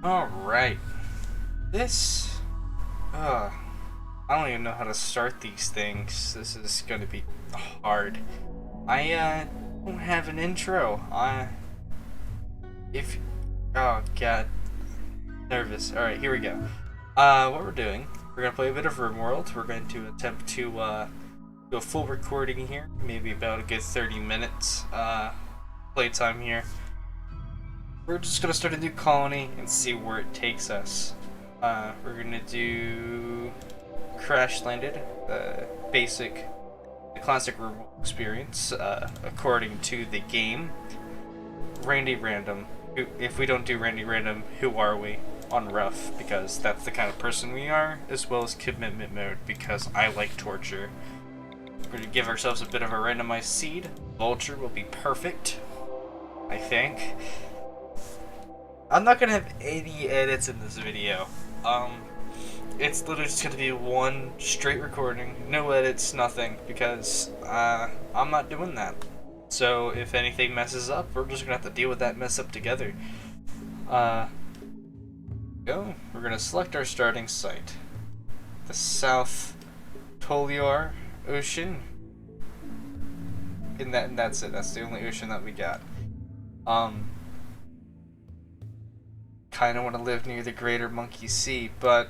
Alright. This... I don't even know how to start these things. This is gonna be hard. I don't have an intro. If... Oh, God. Nervous. Alright, here we go. What we're doing, we're gonna play a bit of Rimworld. We're going to attempt to, do a full recording here. Maybe about a good 30 minutes, playtime here. We're just gonna start a new colony and see where it takes us. We're gonna do Crash Landed, the classic Rimworld experience, according to the game. Randy Random. If we don't do Randy Random, who are we? On rough, because that's the kind of person we are, as well as commitment mode, because I like torture. We're gonna give ourselves a bit of a randomized seed. Vulture will be perfect, I think. I'm not gonna have any edits in this video. It's literally just gonna be one straight recording, no edits, nothing, because I'm not doing that. So if anything messes up, we're just gonna have to deal with that mess up together. We're gonna select our starting site, the South Tolior Ocean, and that's it. That's the only ocean that we got. Kind of want to live near the Greater Monkey Sea, but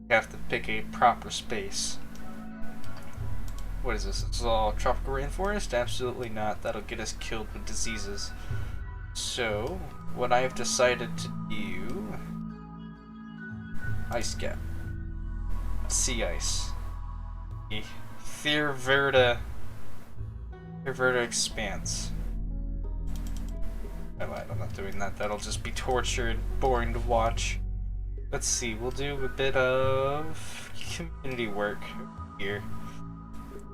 you have to pick a proper space. What is this? It's all tropical rainforest? Absolutely not. That'll get us killed with diseases. So, what I have decided to do... Ice cap. Sea ice. The Thierverda Expanse. I'm not doing that. That'll just be torture and boring to watch. Let's see. We'll do a bit of community work here.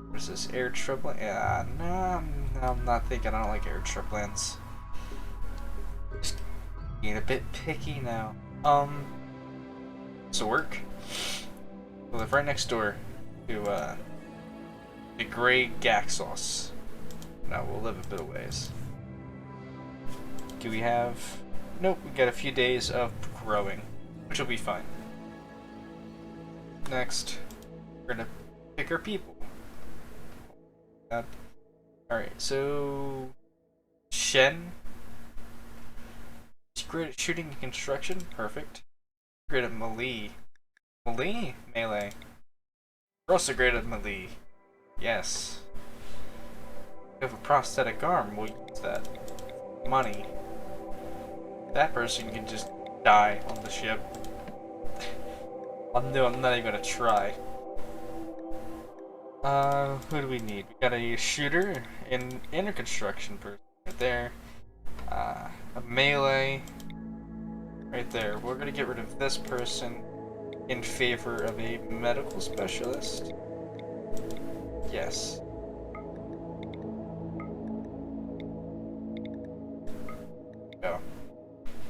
What is this? Air trip? Yeah, no, I'm not thinking. I don't like air trip lands. Just being a bit picky now. So work. We live right next door to the Gray Gaxos. No, we'll live a bit of ways. Do we have... Nope, we got a few days of growing, which will be fine. Next, we're gonna pick our people. Alright, so... Shen. She's great at shooting and construction. Perfect. Great at melee. Melee? Melee. We're also great at melee. Yes. We have a prosthetic arm. We'll use that. Money. That person can just die on the ship. I'm not even gonna try. Who do we need? We got a shooter and a construction person right there. A melee right there. We're gonna get rid of this person in favor of a medical specialist. Yes. Go.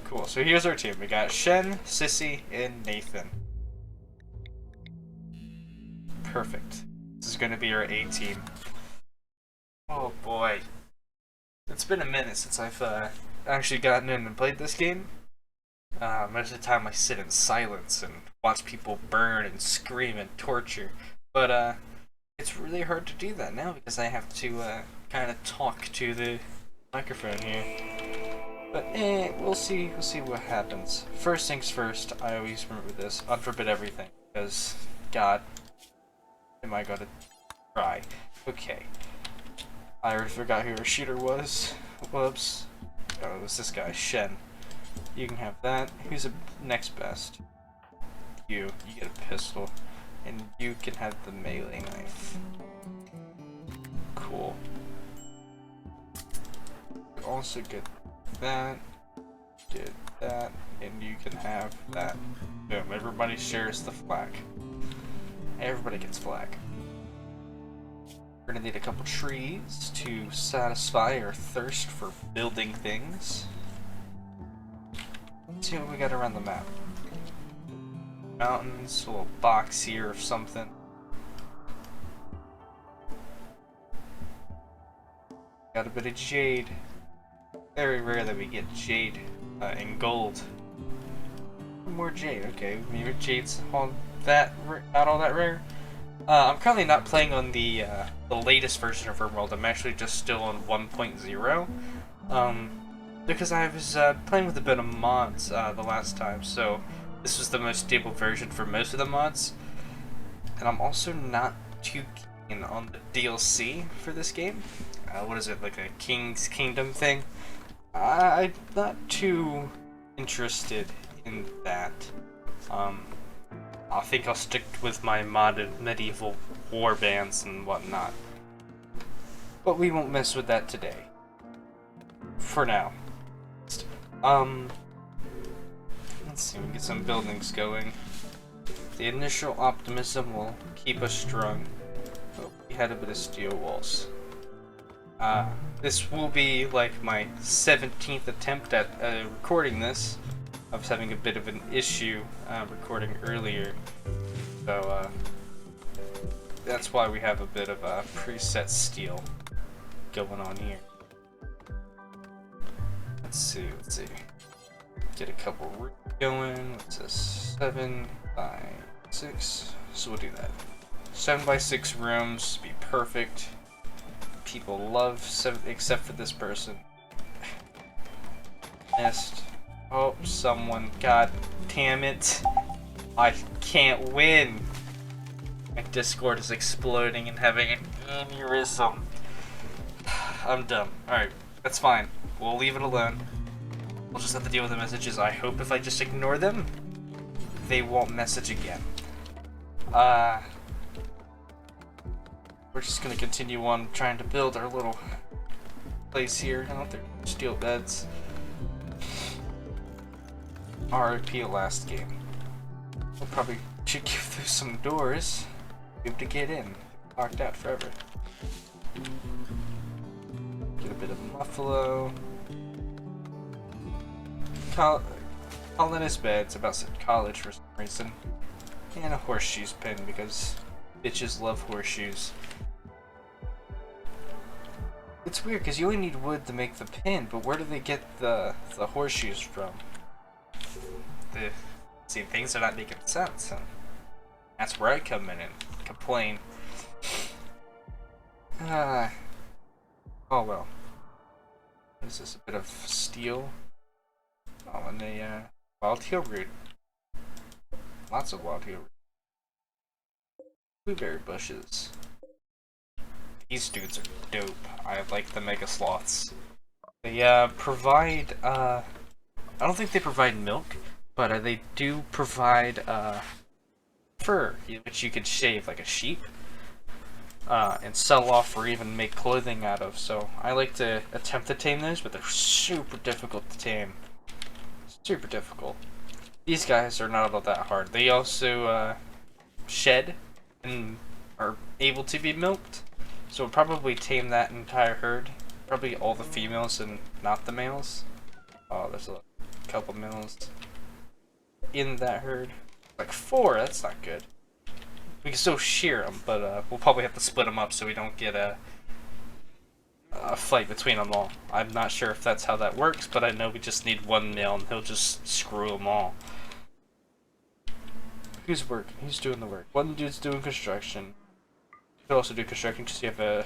Cool, so here's our team. We got Shen, Sissy, and Nathan. Perfect. This is gonna be our A team. Oh boy. It's been a minute since I've actually gotten in and played this game. Most of the time I sit in silence and watch people burn and scream and torture. But it's really hard to do that now because I have to kind of talk to the microphone here. But we'll see what happens. First things first, I always remember this. Unforbid everything, because God, am I gonna try? Okay. I already forgot who our shooter was. Whoops. Oh, it was this guy, Shen. You can have that. Who's the next best? You get a pistol. And you can have the melee knife. Cool. You also get that, did that, and you can have that. Boom, everybody shares the flag. Everybody gets flag. We're gonna need a couple trees to satisfy our thirst for building things. Let's see what we got around the map. Mountains, a little box here of something. Got a bit of jade. Very rare that we get jade and gold More jade. Okay, maybe jade's not all that rare. I'm currently not playing on the latest version of Rimworld. I'm actually just still on 1.0. Because I was playing with a bit of mods the last time, so this was the most stable version for most of the mods. And I'm also not too keen on the DLC for this game. What is it, like a King's Kingdom thing? I'm not too interested in that. I think I'll stick with my modded medieval war bands and whatnot. But we won't mess with that today. For now. Let's see, we get some buildings going. The initial optimism will keep us strong. But we had a bit of steel walls. This will be like my 17th attempt at recording this. I was having a bit of an issue recording earlier, so that's why we have a bit of a preset steel going on here. Let's see. Get a couple roofs going. What's this? 7 by 6. So we'll do that. 7 by 6 rooms, be perfect. People love 7, except for this person. Nest. Oh, someone. God damn it. I can't win. My Discord is exploding and having an aneurysm. I'm dumb. Alright, that's fine. We'll leave it alone. We'll just have to deal with the messages. I hope if I just ignore them, they won't message again. We're just gonna continue on trying to build our little place here. I don't think steel beds. RIP last game. We'll probably should give those some doors. Be able to get in. Locked out forever. Get a bit of buffalo. Colonist beds about some college for some reason. And a horseshoes pin because bitches love horseshoes. It's weird because you only need wood to make the pin, but where do they get the horseshoes from? Things are not making sense, and that's where I come in and complain. Oh well. What is this? A bit of steel? Oh, and a wild heel root. Lots of wild heel root. Blueberry bushes. These dudes are dope. I like the mega sloths. They provide I don't think they provide milk, but they do provide fur, which you could shave like a sheep and sell off or even make clothing out of. So I like to attempt to tame those, but they're super difficult to tame. Super difficult. These guys are not all that hard. They also shed and are able to be milked. So we'll probably tame that entire herd. Probably all the females and not the males. Oh, there's a couple males in that herd. Like 4, that's not good. We can still shear them, but we'll probably have to split them up so we don't get a fight between them all. I'm not sure if that's how that works, but I know we just need one male and he'll just screw them all. Who's working? Who's doing the work? One dude's doing construction. You could also do construction because you have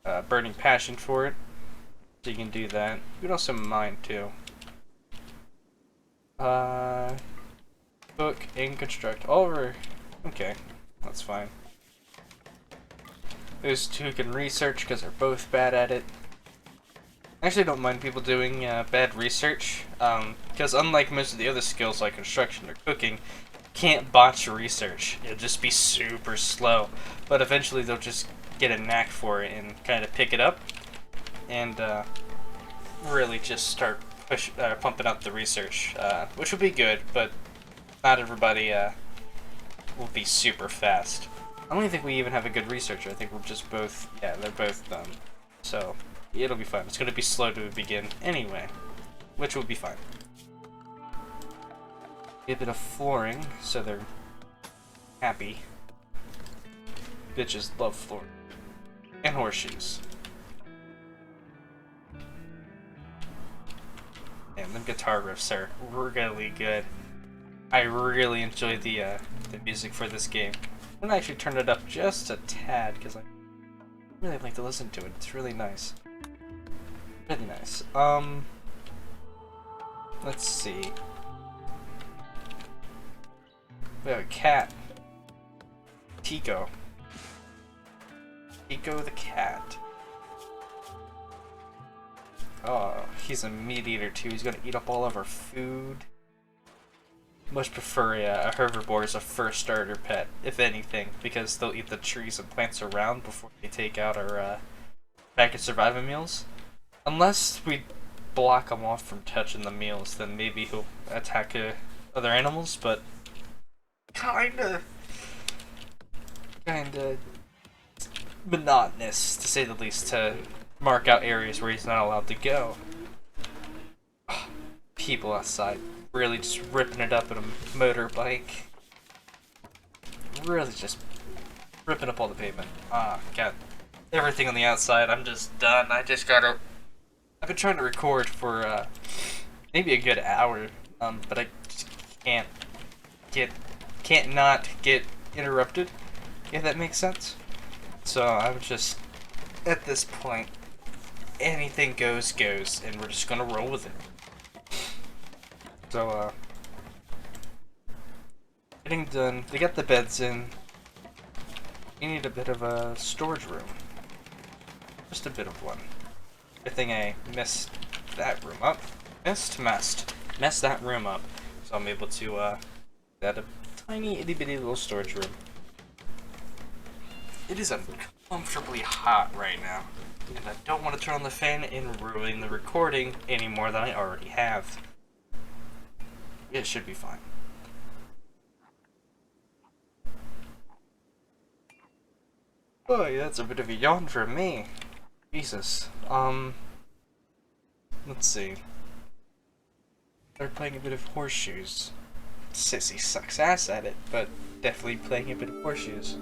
a burning passion for it. So you can do that. You can also mine too. Cook and construct. All over. Okay, that's fine. Those two can research because they're both bad at it. I actually don't mind people doing bad research, because unlike most of the other skills like construction or cooking, can't botch research. It'll just be super slow, but eventually they'll just get a knack for it and kind of pick it up and really just start pumping up the research, which will be good, but not everybody will be super fast. I don't even think we even have a good researcher. I think we're just both, yeah, they're both done. So it'll be fine. It's going to be slow to begin anyway, which will be fine. A bit of flooring, so they're happy. Bitches love flooring. And horseshoes. Man, them guitar riffs are really good. I really enjoy the music for this game. I'm gonna actually turn it up just a tad because I really like to listen to it. It's really nice. Really nice. Let's see. We have a cat. Tico. Tico the cat. Oh, he's a meat eater too. He's gonna eat up all of our food. Much prefer a herbivore as a first starter pet, if anything, because they'll eat the trees and plants around before they take out our packaged surviving meals. Unless we block him off from touching the meals, then maybe he'll attack other animals, but kinda monotonous, to say the least, to mark out areas where he's not allowed to go. Ugh, people outside really just ripping it up in a motorbike. Really just ripping up all the pavement. Ah, got everything on the outside. I'm just done. I've been trying to record for maybe a good hour, but I just can't not get interrupted, if that makes sense. So I'm just, at this point, anything goes, and we're just gonna roll with it. So, getting done. They got the beds in. We need a bit of a storage room. Just a bit of one. Good thing I messed that room up. Messed that room up. So I'm able to, add a tiny itty bitty little storage room. It is uncomfortably hot right now. And I don't want to turn on the fan and ruin the recording any more than I already have. It should be fine. Oh, yeah, that's a bit of a yawn for me. Jesus. Let's see. They're playing a bit of horseshoes. Sissy sucks ass at it, but definitely playing a bit of horseshoes.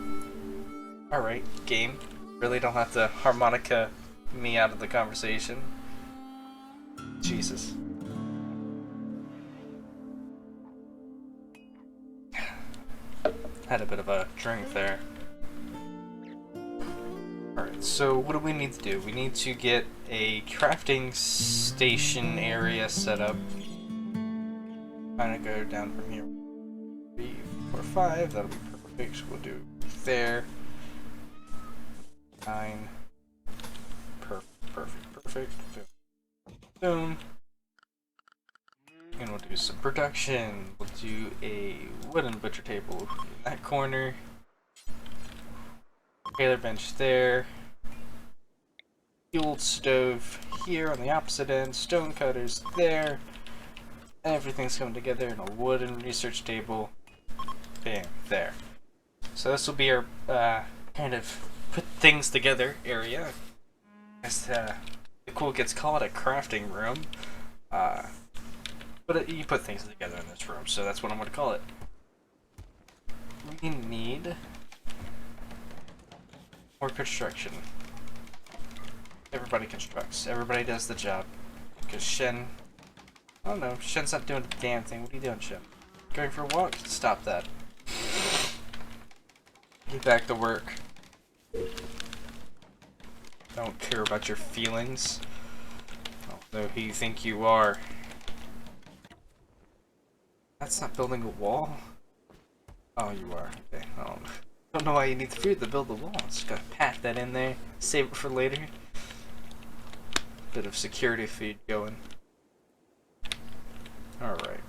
Alright, game. Really don't have to harmonica me out of the conversation. Jesus. Had a bit of a drink there. Alright, so what do we need to do? We need to get a crafting station area set up. Kind of go down from here. 3, 4, 5, that'll be perfect. So we'll do there. 9. Perfect. Boom. And we'll do some production. We'll do a wooden butcher table in that corner. Trailer bench there. Fuel stove here on the opposite end. Stone cutters there. Everything's coming together in a wooden research table. Bam, there. So this will be our kind of put things together area. As the cool kids call it, a crafting room. But you put things together in this room, so that's what I'm going to call it. We need more construction. Everybody constructs. Everybody does the job. Because Shen... I don't know. Shen's not doing a damn thing. What are you doing, Shen? Going for a walk? Stop that. Get back to work. Don't care about your feelings. I don't know who you think you are. That's not building a wall. Oh, you are. Okay. I don't know why you need the food to build the wall. Just gotta pack that in there. Save it for later. Bit of security feed going. Alright.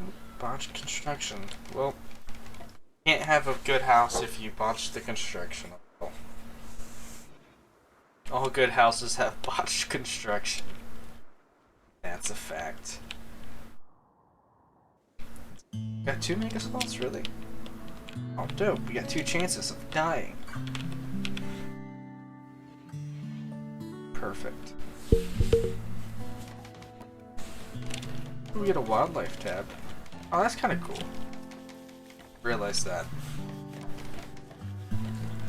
Oh, botched construction. Well, can't have a good house if you botch the construction. All good houses have botched construction. That's a fact. Got 2 mega slots, really? Oh, dope. We got 2 chances of dying. Perfect. We get a wildlife tab. Oh, that's kind of cool. Realized that.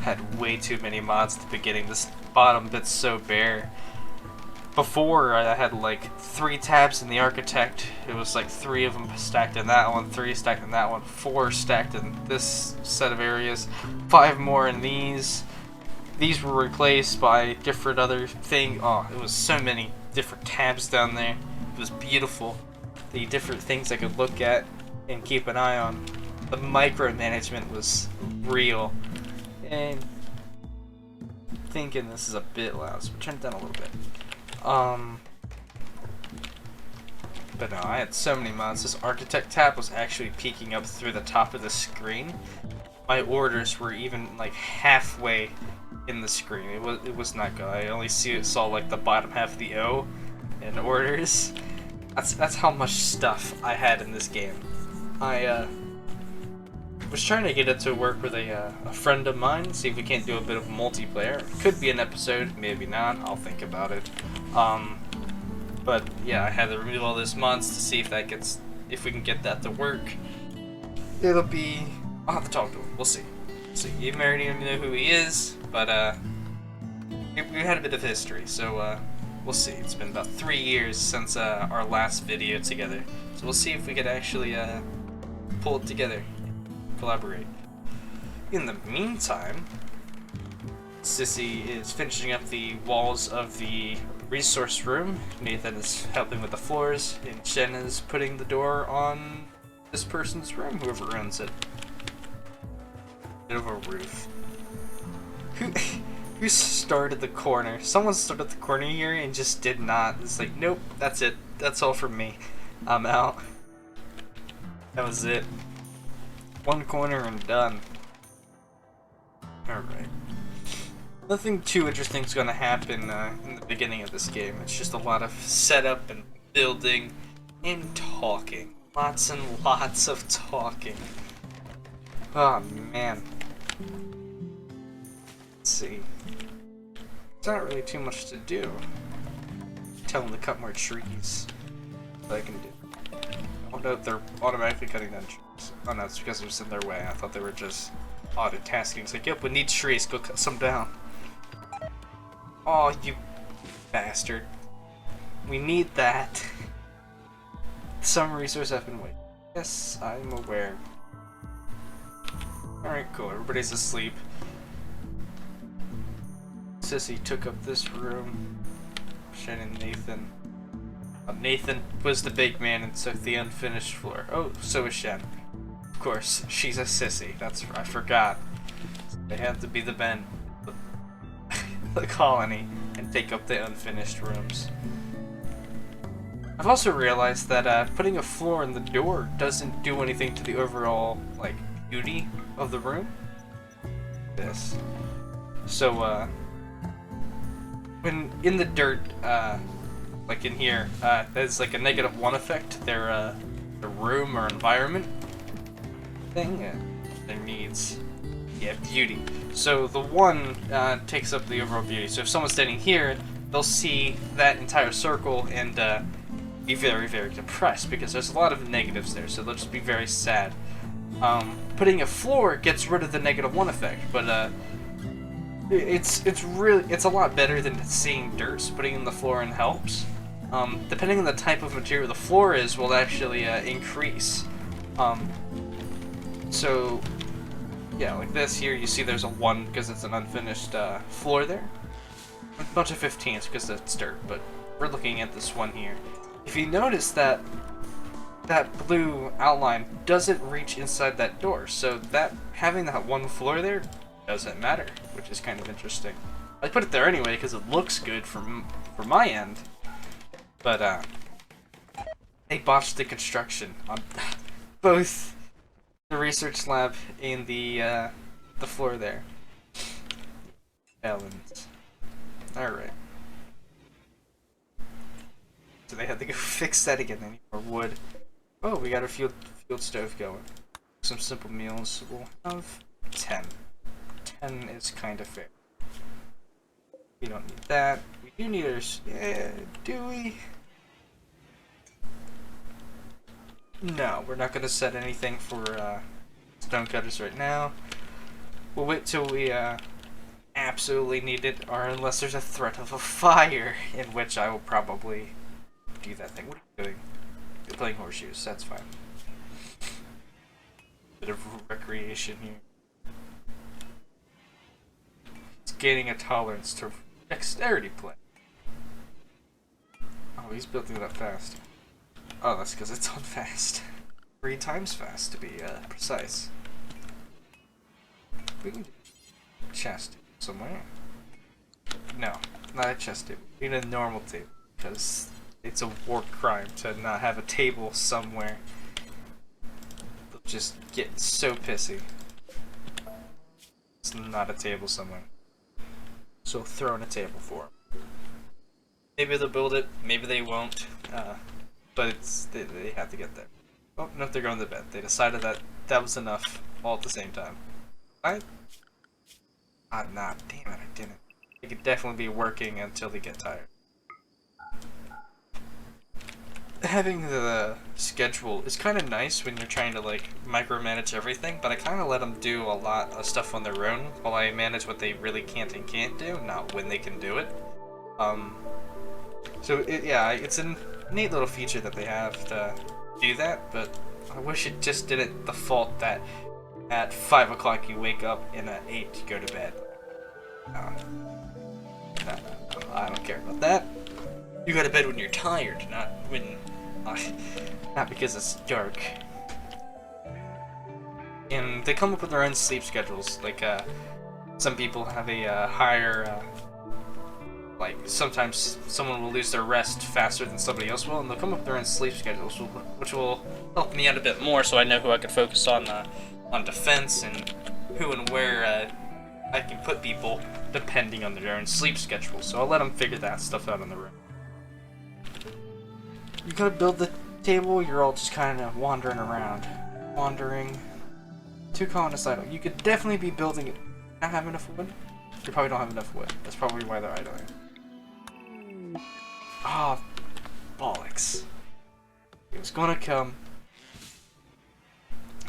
Had way too many mods at the beginning. This bottom bit's so bare. before I had like 3 tabs in the architect. It was like 3 of them stacked in that one, 3 stacked in that one, 4 stacked in this set of areas, 5 more in these. These were replaced by different other thing. Oh, it was so many different tabs down there. It was beautiful. The different things I could look at and keep an eye on. The micromanagement was real. And thinking this is a bit loud, so we'll turn it down a little bit. But no, I had so many mods. This architect tab was actually peeking up through the top of the screen. My orders were even like halfway in the screen. It was not good. I only saw like the bottom half of the O in orders. That's how much stuff I had in this game. I was trying to get it to work with a friend of mine, see if we can't do a bit of multiplayer. It could be an episode, maybe not. I'll think about it. But yeah, I had to remove all those mods to see if we can get that to work. It'll be. I'll have to talk to him. We'll see. You already know who he is, but we had a bit of history, so we'll see. It's been about 3 years since our last video together, so we'll see if we could actually pull it together, collaborate. In the meantime, Sissy is finishing up the walls of the resource room. Nathan is helping with the floors, and Shen is putting the door on this person's room, whoever owns it. Bit of a roof. Who started the corner? Someone started the corner here and just did not. It's like, nope, that's it. That's all from me. I'm out. That was it. One corner and done. Alright. Nothing too interesting is going to happen in the beginning of this game. It's just a lot of setup and building and talking. Lots and lots of talking. Oh man. Let's see. It's not really too much to do. Tell them to cut more trees. That I can do. Oh no, they're automatically cutting down trees. Oh no, it's because they're just in their way. I thought they were just auto-tasking. It's like, yep, we need trees, go cut some down. Oh, you bastard. We need that. Some resource I've been waiting. Yes, I'm aware. Alright, cool. Everybody's asleep. Sissy took up this room. Shen and Nathan. Nathan was the big man and took the unfinished floor. Oh, so is Shen. Of course, she's a sissy. I forgot. They have to be the men. The colony and take up the unfinished rooms. I've also realized that putting a floor in the door doesn't do anything to the overall like beauty of the room. This. So when in the dirt, like in here, there's like a -1 effect. Their room or environment thing, their needs. Yeah, beauty. So the 1 takes up the overall beauty. So if someone's standing here, they'll see that entire circle and be very, very depressed because there's a lot of negatives there. So they'll just be very sad. Putting a floor gets rid of the -1 effect, but it's a lot better than seeing dirt. So putting in the floor in helps. Depending on the type of material the floor is, will actually increase. So. Yeah, like this here, you see there's a 1 because it's an unfinished floor there. A bunch of 15s because it's dirt, but we're looking at this one here. If you notice that blue outline doesn't reach inside that door, so that having that 1 floor there doesn't matter, which is kind of interesting. I put it there anyway because it looks good for my end, but they botched the construction on both the research lab and the floor there. Balance. Alright. So they had to go fix that again. They need more wood. Oh, we got a field stove going. Some simple meals. We'll have 10. 10 is kind of fair. We don't need that. We do need our... Yeah, do we? No, we're not going to set anything for stonecutters right now. We'll wait till we add absolutely need it, or unless there's a threat of a fire, in which I will probably do that thing. What are you doing? You're playing horseshoes, that's fine. Bit of recreation here. It's gaining a tolerance to dexterity play. Oh, he's building it up fast. Oh, that's because it's on fast. 3 times fast, to be precise. We can do a chest table somewhere. No, not a chest table. We need a normal table, because it's a war crime to not have a table somewhere. They'll just get so pissy. It's not a table somewhere. So throw in a table for them. Maybe they'll build it, maybe they won't. But it's they have to get there. Oh, no, they're going to bed. They decided that that was enough all at the same time. Nah, damn it, I didn't. They could definitely be working until they get tired. Having the schedule is kind of nice when you're trying to like micromanage everything, but I kind of let them do a lot of stuff on their own while I manage what they really can't and can't do, not when they can do it. So yeah, it's a neat little feature that they have to do that, but I wish it just didn't default that at 5 o'clock you wake up and at 8 you go to bed. No, I don't care about that. You go to bed when you're tired, not when, not because it's dark. And they come up with their own sleep schedules. Like some people have a higher, like sometimes someone will lose their rest faster than somebody else will, and they'll come up with their own sleep schedules, which will help me out a bit more, so I know who I can focus on defense and who and where I can put people depending on their own sleep schedule. So I'll let them figure that stuff out in the room. You gotta build the table, you're all just kind of wandering around. Wandering. Too colonicidal. You could definitely be building it. Not have enough wood? You probably don't have enough wood. That's probably why they're idling. Ah, oh, bollocks. It was gonna come.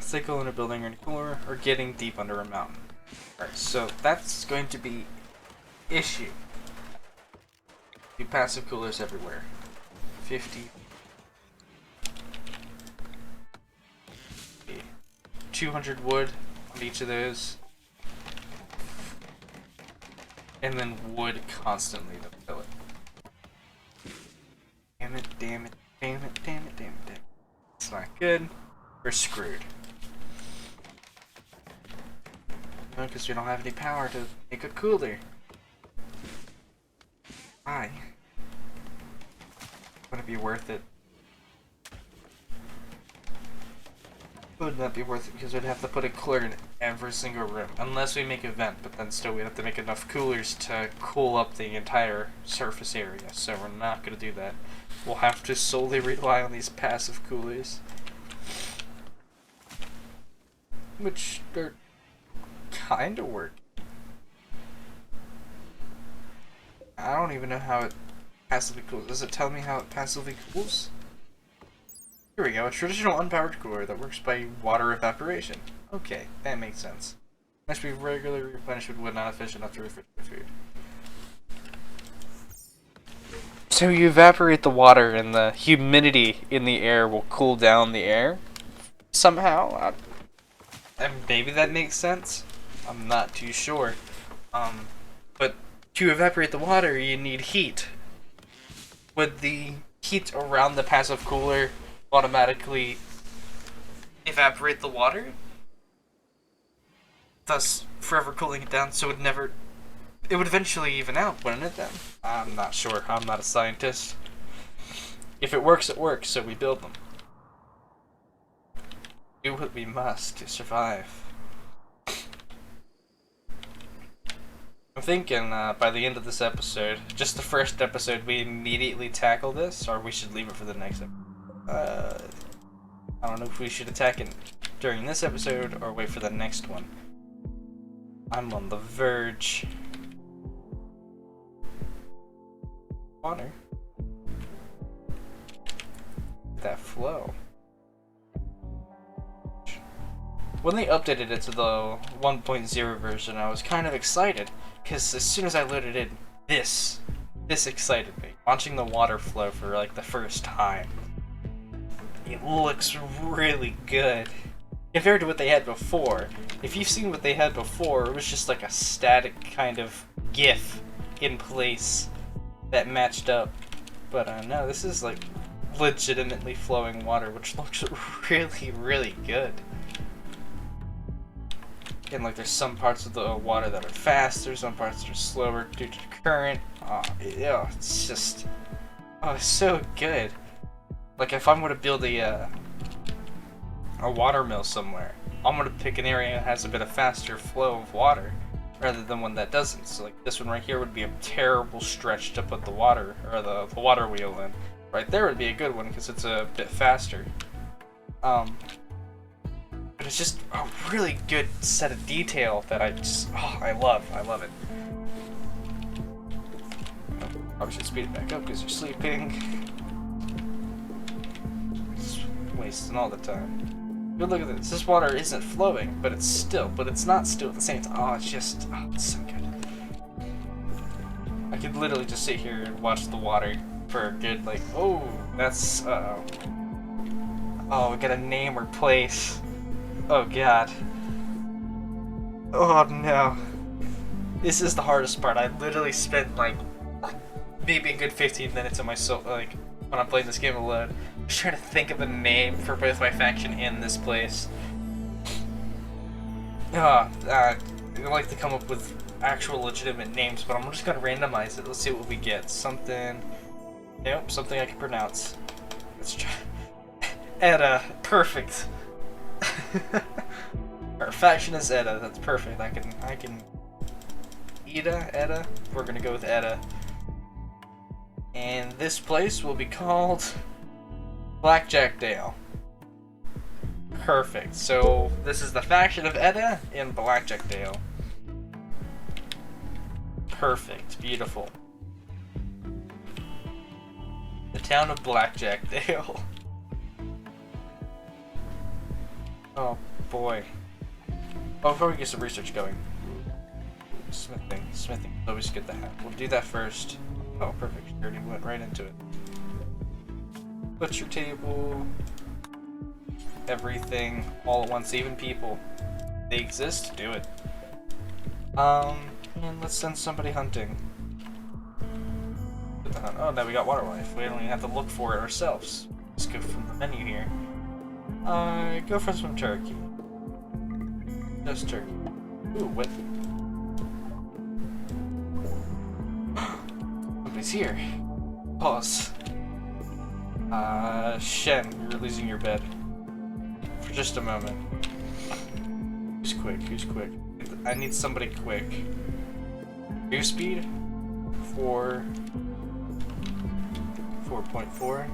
Cycle in a building or in a cooler, or getting deep under a mountain. Alright, so that's going to be issue. Be passive coolers everywhere. 50. 200 wood on each of those. And then wood constantly to fill it. Damn it, damn it, damn it, damn it, damn it, damn it. It's not good. We're screwed. No, because we don't have any power to make a cooler. Why? Would it be worth it? Would not be worth it because we'd have to put a cooler in every single room. Unless we make a vent, but then still we'd have to make enough coolers to cool up the entire surface area. So we're not going to do that. We'll have to solely rely on these passive coolers. Which are kind of work. I don't even know how it passively cools. Does it tell me how it passively cools? Here we go, a traditional unpowered cooler that works by water evaporation. Okay, that makes sense. Must be regularly replenished with wood not efficient enough to refrigerate food. So you evaporate the water and the humidity in the air will cool down the air? Somehow? And maybe that makes sense? I'm not too sure. But to evaporate the water, you need heat. Would the heat around the passive cooler automatically evaporate the water? Thus, forever cooling it down so it would eventually even out, wouldn't it then? I'm not sure. I'm not a scientist. If it works, it works, so we build them. Do what we must to survive. I'm thinking by the end of this episode, just the first episode, we immediately tackle this, or we should leave it for the next episode. I don't know if we should attack it during this episode or wait for the next one. I'm on the verge. Water. That flow. When they updated it to the 1.0 version, I was kind of excited. because as soon as I loaded in, this excited me. Watching the water flow for like the first time. It looks really good. Compared to what they had before. If you've seen what they had before, it was just like a static kind of GIF in place that matched up. But no, this is like legitimately flowing water, which looks really, really good. And like there's some parts of the water that are faster, some parts that are slower due to the current. Yeah, it's just, it's so good. Like if I'm gonna build a water mill somewhere, I'm gonna pick an area that has a bit of faster flow of water rather than one that doesn't. So like this one right here would be a terrible stretch to put the water or the water wheel in. Right there would be a good one because it's a bit faster. But it's just a really good set of detail that I just, I love it. Probably should speed it back up because you're sleeping. It's wasting all the time. Good, look at this. This water isn't flowing, but it's not still at the same time. Oh, it's just, it's so good. I could literally just sit here and watch the water for a good, like, that's, we gotta name or place. Oh god. Oh no. This is the hardest part. I literally spent like maybe a good 15 minutes of my like when I'm playing this game alone, just trying to think of a name for both my faction and this place. I like to come up with actual legitimate names, but I'm just gonna randomize it. Let's see what we get. Something. Nope, something I can pronounce. Let's try. Edda. Perfect. Our faction is Edda. That's perfect. I can. Edda. We're gonna go with Edda. And this place will be called Blackjackdale. Perfect. So this is the faction of Edda in Blackjackdale. Perfect. Beautiful. The town of Blackjackdale. Oh boy. Oh, before we get some research going. Smithing is always good to have. We'll do that first. Oh, perfect. You already went right into it. Butcher table. Everything. All at once. Even people. They exist. Do it. And let's send somebody hunting. Oh, now we got water life. We don't even have to look for it ourselves. Let's go from the menu here. Go for some turkey. Just turkey. Ooh, what? Somebody's here. Pause. Shen, you're losing your bed. For just a moment. Who's quick? Who's quick? I need somebody quick. New speed? 4.4.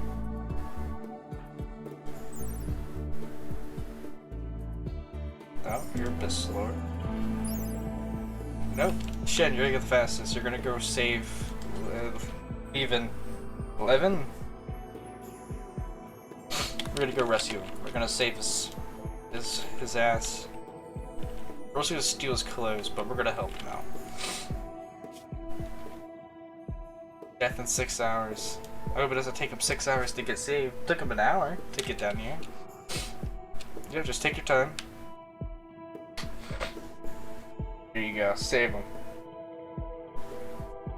Oh, you're a bit slower. Nope. Shen, you're gonna get the fastest. You're gonna go save even 11. We're gonna go rescue him. We're gonna save his ass. We're also gonna steal his clothes, but we're gonna help him out. Death in 6 hours. I hope it doesn't take him 6 hours to get saved. It took him an hour to get down here. Yeah, just take your time. There you go, save him.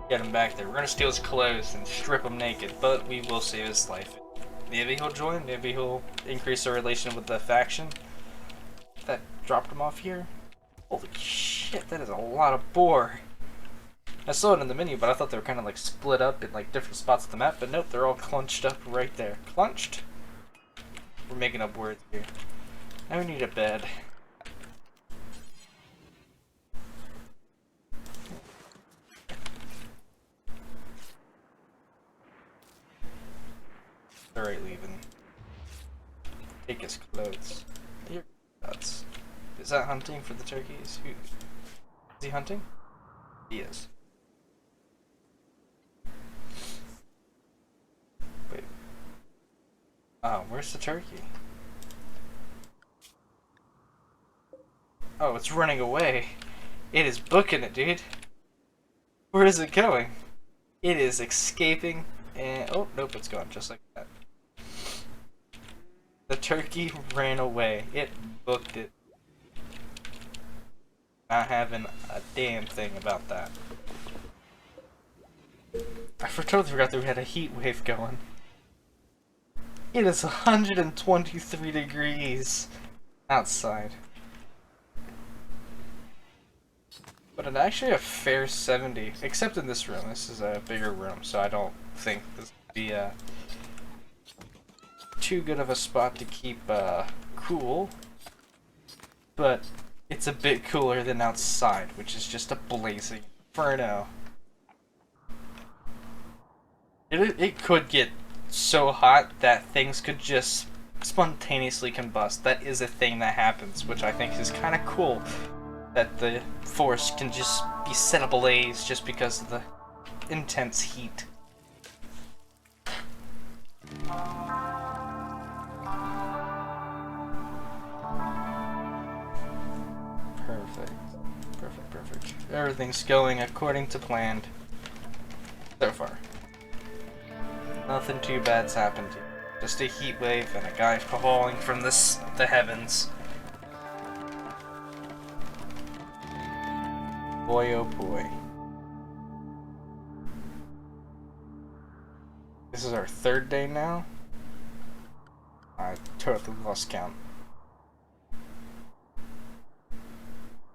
Get him back there. We're gonna steal his clothes and strip him naked, but we will save his life. Maybe he'll join, maybe he'll increase our relation with the faction that dropped him off here. Holy shit, that is a lot of boar. I saw it in the menu, but I thought they were kind of like split up in like different spots of the map, but nope, they're all clunched up right there. Clunched? We're making up words here. Now we need a bed. Alright, leaving. Take his clothes. Your nuts. Is that hunting for the turkeys? Who is he hunting? He is. Wait. Oh, where's the turkey? Oh, it's running away. It is booking it, dude. Where is it going? It is escaping, and oh nope, it's gone just like that. The turkey ran away. It booked it. Not having a damn thing about that. I totally forgot that we had a heat wave going. It is 123 degrees outside. But it's actually a fair 70, except in this room. This is a bigger room, so I don't think this would be too good of a spot to keep cool. But it's a bit cooler than outside, which is just a blazing inferno. It could get so hot that things could just spontaneously combust. That is a thing that happens, which I think is kind of cool. That the forest can just be set ablaze just because of the intense heat. Perfect. Everything's going according to plan so far. Nothing too bad's happened here. Just a heat wave and a guy falling from the heavens. Boy, oh boy. This is our third day now? I totally lost count.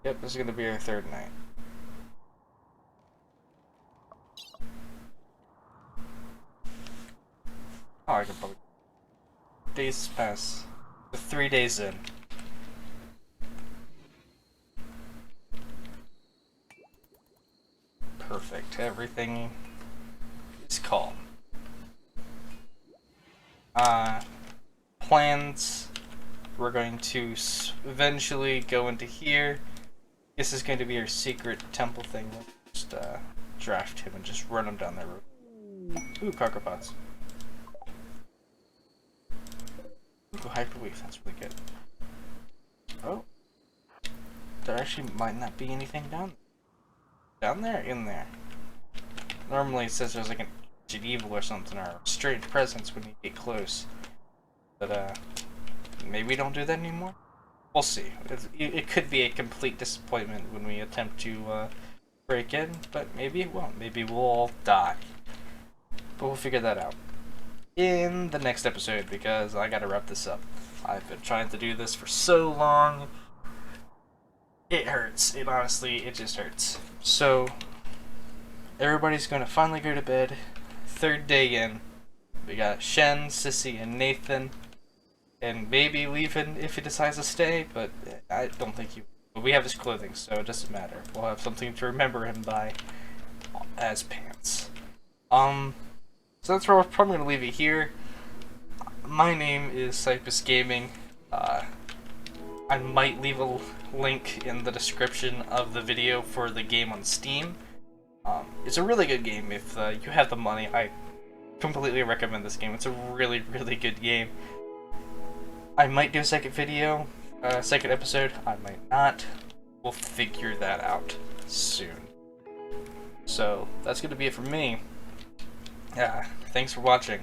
Yep, this is gonna be our third night. Oh, I could probably... Days pass. The 3 days in. Perfect. Everything is calm. Plans. We're going to eventually go into here. This is going to be our secret temple thing. We'll just draft him and just run him down that road. Ooh, cockerpots. Ooh, hyperweave. That's really good. Oh. There actually might not be anything down there? In there. Normally it says there's like an ancient evil or something, or a strange presence when you get close. But, maybe we don't do that anymore? We'll see. It could be a complete disappointment when we attempt to, break in, but maybe it won't. Maybe we'll all die. But we'll figure that out in the next episode, because I gotta wrap this up. I've been trying to do this for so long. It hurts. It honestly, it just hurts. So, everybody's gonna finally go to bed. Third day in. We got Shen, Sissy, and Nathan. And maybe leaving if he decides to stay, but I don't think he will. But we have his clothing, so it doesn't matter. We'll have something to remember him by as pants. So that's where we're probably gonna leave it here. My name is Cypress Gaming. I might leave a link in the description of the video for the game on Steam. It's a really good game if you have the money. I completely recommend this game. It's a really, really good game. I might do a second video, second episode. I might not. We'll figure that out soon. So, that's going to be it for me. Yeah, thanks for watching.